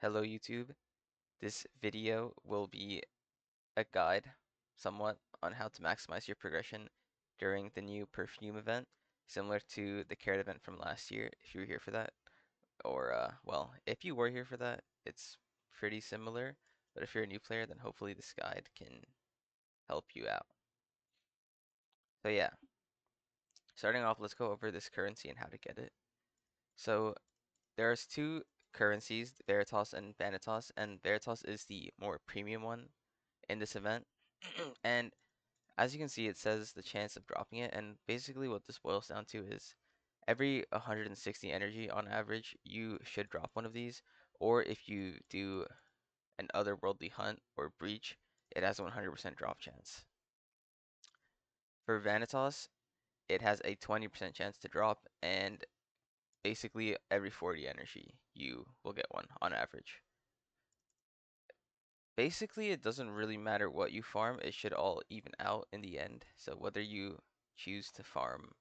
Hello YouTube. This video will be a guide, somewhat, on how to maximize your progression during the new Perfume event, similar to the Carrot event from last year, if you were here for that. Or, well, if you were here for that, it's pretty similar, but if you're a new player, then hopefully this guide can help you out. So yeah, starting off, let's go over this currency and how to get it. So there's two currencies, Veritas and Vanitas, and Veritas is the more premium one in this event. And as you can see, it says the chance of dropping it, and basically what this boils down to is every 160 energy on average, you should drop one of these, or if you do an otherworldly hunt or breach, it has a 100% drop chance. For Vanitas, it has a 20% chance to drop, and basically every 40 energy, you will get one on average. Basically, it doesn't really matter what you farm, it should all even out in the end. So whether you choose to farm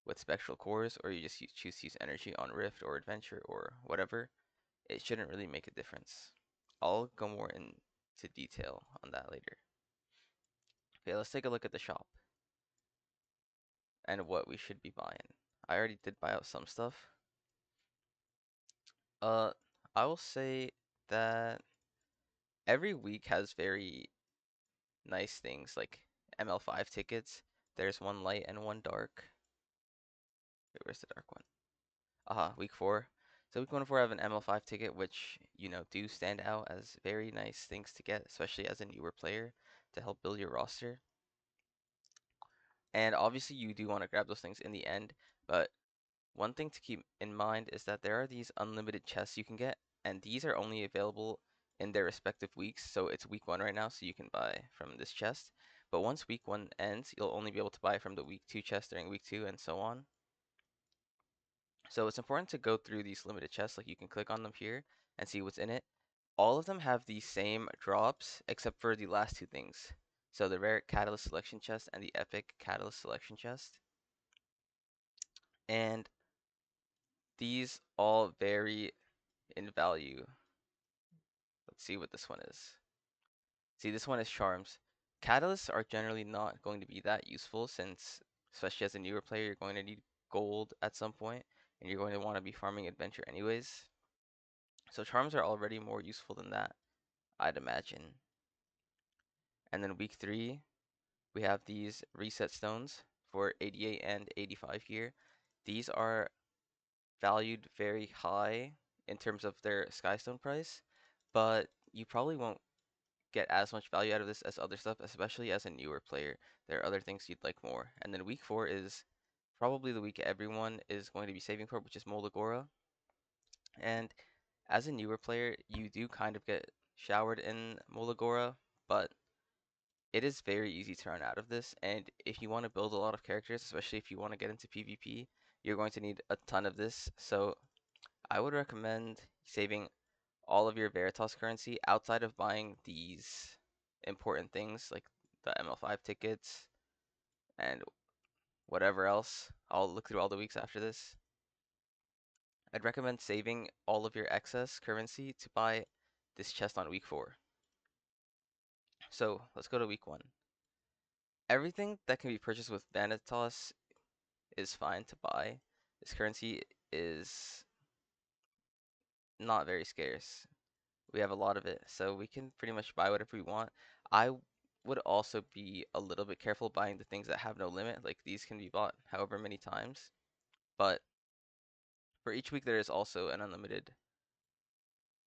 with spectral cores or you just choose to use energy on Rift or Adventure or whatever, it shouldn't really make a difference. I'll go more into detail on that later. Okay, let's take a look at the shop and what we should be buying. I already did buy out some stuff. Uh, I will say that every week has very nice things like ML5 tickets. There's one light and one dark. Wait, where's the dark one? Week 4. So week 1 and 4 have an ML5 ticket, which, do stand out as very nice things to get, especially as a newer player to help build your roster. And obviously you do want to grab those things in the end, but one thing to keep in mind is that there are these unlimited chests you can get, and these are only available in their respective weeks. So it's week 1 right now, so you can buy from this chest. But once week 1 ends, you'll only be able to buy from the week 2 chest during week 2 and so on. So it's important to go through these limited chests, like you can click on them here and see what's in it. All of them have the same drops except for the last two things. So the rare catalyst selection chest and the epic catalyst selection chest. And these all vary in value. Let's see what this one is. See, this one is charms. Catalysts are generally not going to be that useful since, especially as a newer player, you're going to need gold at some point and you're going to want to be farming adventure anyways. So charms are already more useful than that, I'd imagine. And then week 3, we have these reset stones for 88 and 85 gear. These are valued very high in terms of their skystone price, but you probably won't get as much value out of this as other stuff, especially as a newer player. There are other things you'd like more. And then week 4 is probably the week everyone is going to be saving for, which is Molagora. And as a newer player, you do kind of get showered in Molagora, but it is very easy to run out of this. And if you want to build a lot of characters, especially if you want to get into PvP, you're going to need a ton of this. So I would recommend saving all of your Veritas currency outside of buying these important things like the ML5 tickets and whatever else. I'll look through all the weeks after this. I'd recommend saving all of your excess currency to buy this chest on week 4. So let's go to week 1. Everything that can be purchased with Vanitas is fine to buy. This currency is not very scarce. We have a lot of it, so we can pretty much buy whatever we want. I would also be a little bit careful buying the things that have no limit, like these can be bought however many times. But for each week, there is also an unlimited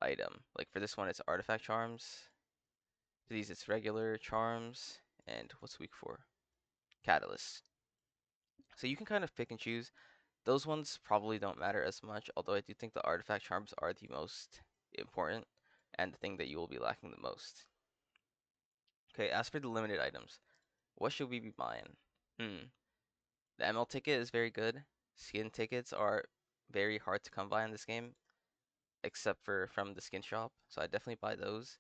item. Like for this one, it's artifact charms. For these, it's regular charms. And what's week 4? Catalyst. So you can kind of pick and choose. Those ones probably don't matter as much, although I do think the artifact charms are the most important and the thing that you will be lacking the most. Okay, as for the limited items, what should we be buying? The ML ticket is very good. Skin tickets are very hard to come by in this game, except for from the skin shop, so I definitely buy those.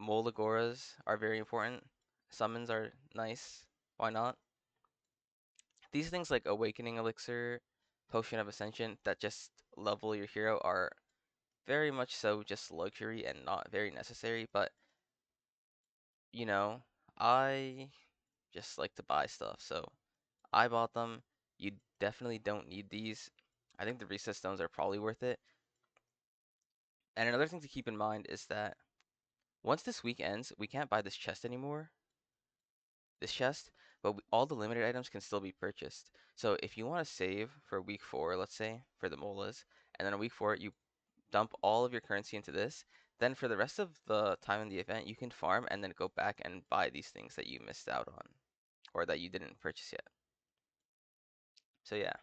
Molagoras are very important. Summons are nice. Why not? These things like Awakening Elixir, Potion of Ascension that just level your hero are very much so just luxury and not very necessary, but you know, I just like to buy stuff, so I bought them. You definitely don't need these. I think the reset stones are probably worth it. And another thing to keep in mind is that once this week ends, we can't buy this chest anymore, this chest, but all the limited items can still be purchased. So if you want to save for week 4, let's say, for the molas, and then on week 4 you dump all of your currency into this, then for the rest of the time in the event, you can farm and then go back and buy these things that you missed out on or that you didn't purchase yet. So yeah,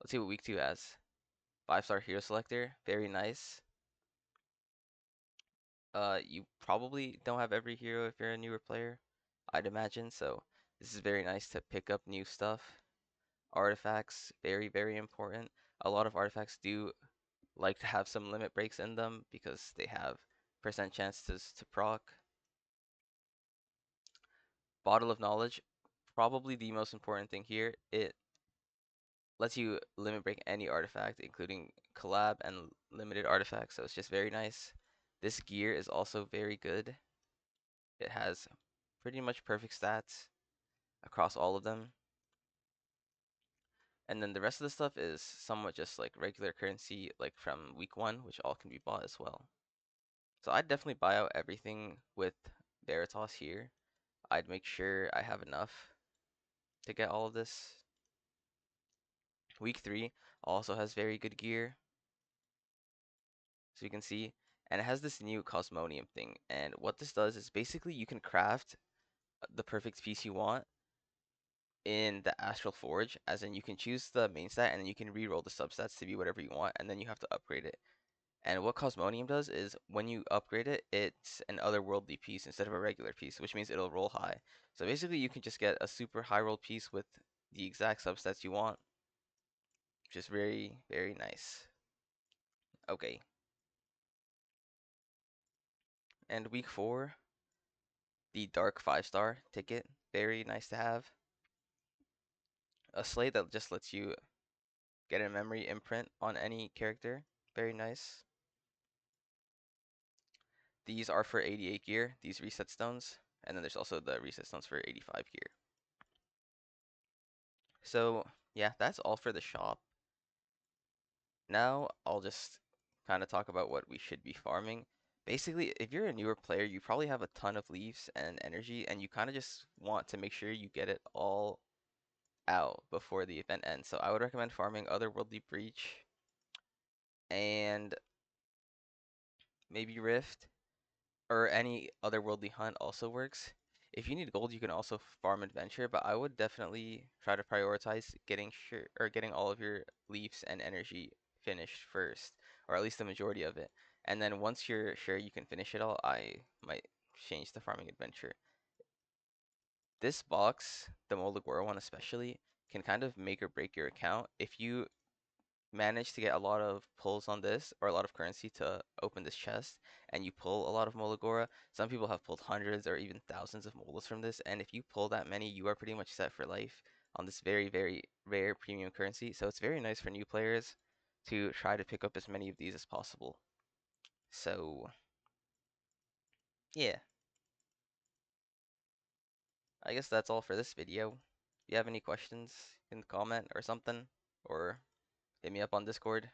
let's see what week 2 has. 5-star hero selector, very nice. You probably don't have every hero if you're a newer player, I'd imagine, so this is very nice to pick up new stuff. Artifacts, very, very important. A lot of artifacts do like to have some limit breaks in them because they have percent chances to proc. Bottle of Knowledge, probably the most important thing here. It lets you limit break any artifact, including collab and limited artifacts, so it's just very nice. This gear is also very good. It has pretty much perfect stats across all of them. And then the rest of the stuff is somewhat just like regular currency, like from week 1, which all can be bought as well. So I'd definitely buy out everything with Veritas here. I'd make sure I have enough to get all of this. Week 3 also has very good gear, so you can see. And it has this new Cosmonium thing. And what this does is basically you can craft the perfect piece you want in the Astral Forge, as in you can choose the main stat and then you can re-roll the substats to be whatever you want, and then you have to upgrade it. And what Cosmonium does is when you upgrade it, it's an otherworldly piece instead of a regular piece, which means it'll roll high. So basically you can just get a super high roll piece with the exact substats you want, which is very, very nice. Okay. And week 4, the Dark 5-star ticket, very nice to have. A slate that just lets you get a memory imprint on any character, very nice. These are for 88 gear, these reset stones, and then there's also the reset stones for 85 gear. So yeah, that's all for the shop. Now I'll just kind of talk about what we should be farming. Basically, if you're a newer player, you probably have a ton of leaves and energy, and you kind of just want to make sure you get it all out before the event ends. So I would recommend farming Otherworldly Breach and maybe Rift, or any otherworldly hunt also works. If you need gold, you can also farm adventure, but I would definitely try to prioritize getting sure or getting all of your leaves and energy finished first, or at least the majority of it. And then once you're sure you can finish it all, I might change to farming adventure. This box, the Molagora one especially, can kind of make or break your account. If you manage to get a lot of pulls on this or a lot of currency to open this chest and you pull a lot of Molagora, some people have pulled hundreds or even thousands of molas from this, and if you pull that many, you are pretty much set for life on this very, very rare premium currency. So it's very nice for new players to try to pick up as many of these as possible. So yeah, I guess that's all for this video. If you have any questions, you can comment or something, or hit me up on Discord.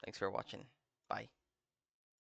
Thanks for watching. Bye.